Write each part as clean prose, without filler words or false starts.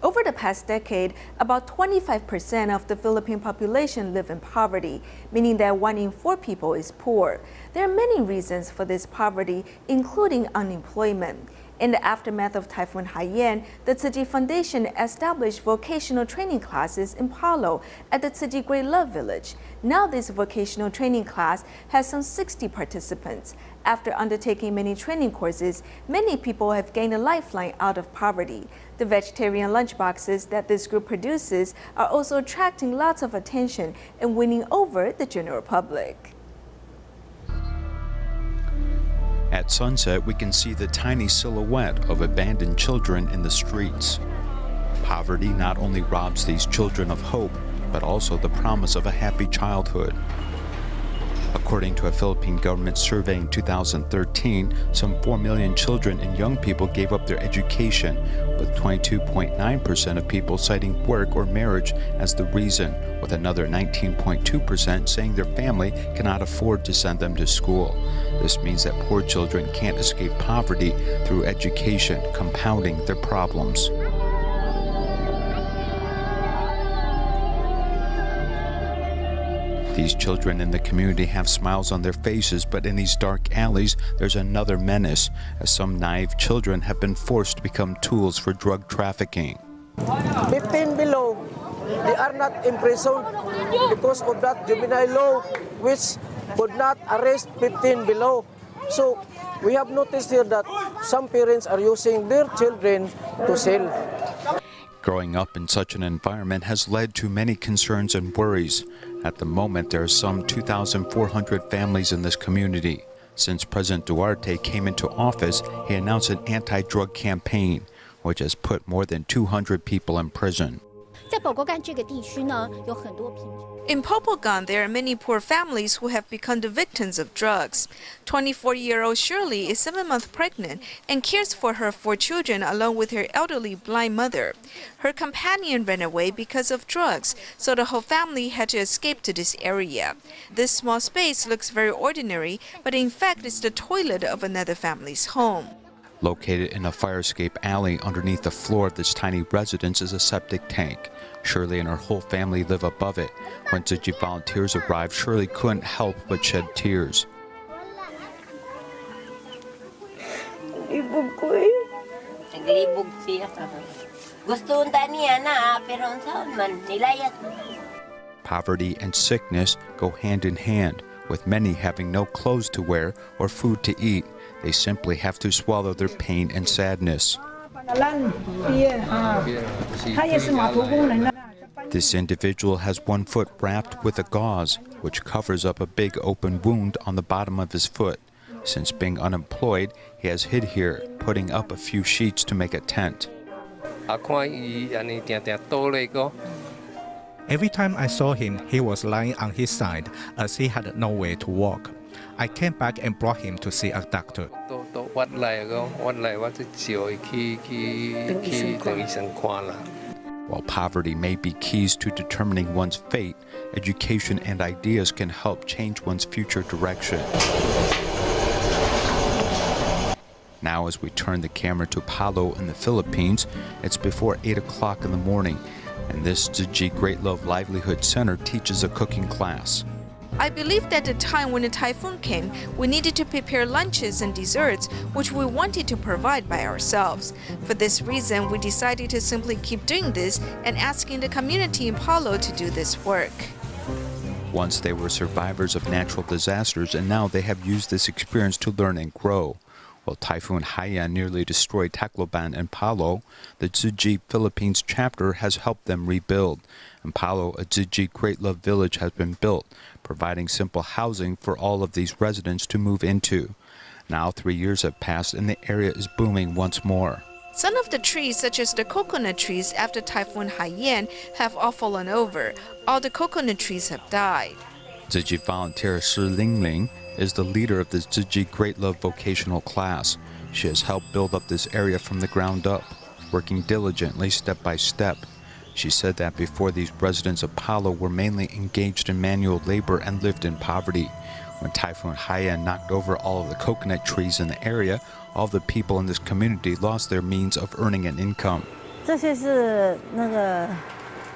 Over the past decade, about 25% of the Philippine population live in poverty, meaning that 1 in 4 people is poor. There are many reasons for this poverty, including unemployment. In the aftermath of Typhoon Haiyan, the Tzu Chi Foundation established vocational training classes in Palo at the Tzu Chi Great Love Village. Now this vocational training class has some 60 participants. After undertaking many training courses, many people have gained a lifeline out of poverty. The vegetarian lunchboxes that this group produces are also attracting lots of attention and winning over the general public. At sunset, we can see the tiny silhouette of abandoned children in the streets. Poverty not only robs these children of hope, but also the promise of a happy childhood. According to a Philippine government survey in 2013, some 4 million children and young people gave up their education, with 22.9% of people citing work or marriage as the reason, with another 19.2% saying their family cannot afford to send them to school. This means that poor children can't escape poverty through education, compounding their problems. These children in the community have smiles on their faces, but in these dark alleys, there's another menace, as some naive children have been forced to become tools for drug trafficking. 15 below, they are not imprisoned because of that juvenile law, which could not arrest 15 below. So we have noticed here that some parents are using their children to sell. Growing up in such an environment has led to many concerns and worries. At the moment, there are some 2,400 families in this community. Since President Duarte came into office, he announced an anti-drug campaign, which has put more than 200 people in prison. In Popogan, there are many poor families who have become the victims of drugs. 24-year-old Shirley is 7 months pregnant and cares for her 4 children along with her elderly blind mother. Her companion ran away because of drugs, so the whole family had to escape to this area. This small space looks very ordinary, but in fact it's the toilet of another family's home. Located in a fire escape alley underneath the floor of this tiny residence is a septic tank. Shirley and her whole family live above it. When Tzu Chi volunteers arrived, Shirley couldn't help but shed tears. Poverty and sickness go hand in hand, with many having no clothes to wear or food to eat. They simply have to swallow their pain and sadness. This individual has 1 foot wrapped with a gauze, which covers up a big open wound on the bottom of his foot. Since being unemployed, he has hid here, putting up a few sheets to make a tent. Every time I saw him, he was lying on his side as he had no way to walk. I came back and brought him to see a doctor. While poverty may be keys to determining one's fate, education and ideas can help change one's future direction. Now as we turn the camera to Palo in the Philippines, it's before 8 o'clock in the morning, and this Tzu Chi Great Love Livelihood Center teaches a cooking class. I believed at the time when the typhoon came, we needed to prepare lunches and desserts, which we wanted to provide by ourselves. For this reason, we decided to simply keep doing this and asking the community in Palo to do this work. Once they were survivors of natural disasters, and now they have used this experience to learn and grow. While Typhoon Haiyan nearly destroyed Tacloban and Palo, the Tzu Chi Philippines chapter has helped them rebuild. In Palo, a Tzu Chi Great Love Village has been built, providing simple housing for all of these residents to move into. Now 3 years have passed and the area is booming once more. Some of the trees, such as the coconut trees after Typhoon Haiyan, have all fallen over. All the coconut trees have died. Tzu Chi volunteer Shi Lingling is the leader of the Tzu Chi Great Love vocational class. She has helped build up this area from the ground up, working diligently step by step. She said that before, these residents of Palo were mainly engaged in manual labor and lived in poverty. When Typhoon Haiyan knocked over all of the coconut trees in the area, all the people in this community lost their means of earning an income. 这些是那个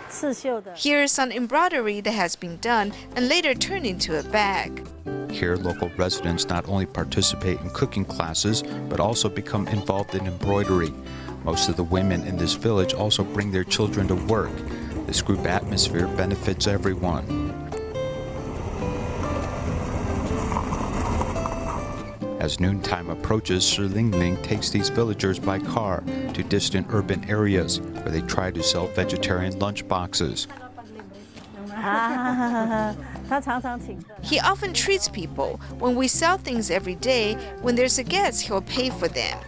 刺绣的。 Here is some embroidery that has been done and later turned into a bag. Here, local residents not only participate in cooking classes, but also become involved in embroidery. Most of the women in this village also bring their children to work. This group atmosphere benefits everyone. As noontime approaches, Shi Lingling takes these villagers by car to distant urban areas where they try to sell vegetarian lunch boxes. He often treats people. When we sell things every day, when there's a guest, he'll pay for them.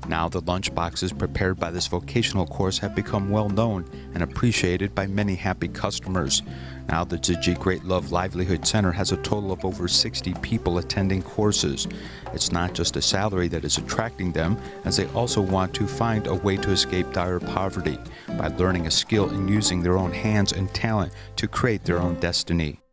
Now the lunch boxes prepared by this vocational course have become well known and appreciated by many happy customers. Now the Tzu Chi Great Love Livelihood Center has a total of over 60 people attending courses. It's not just a salary that is attracting them, as they also want to find a way to escape dire poverty by learning a skill and using their own hands and talent to create their own destiny.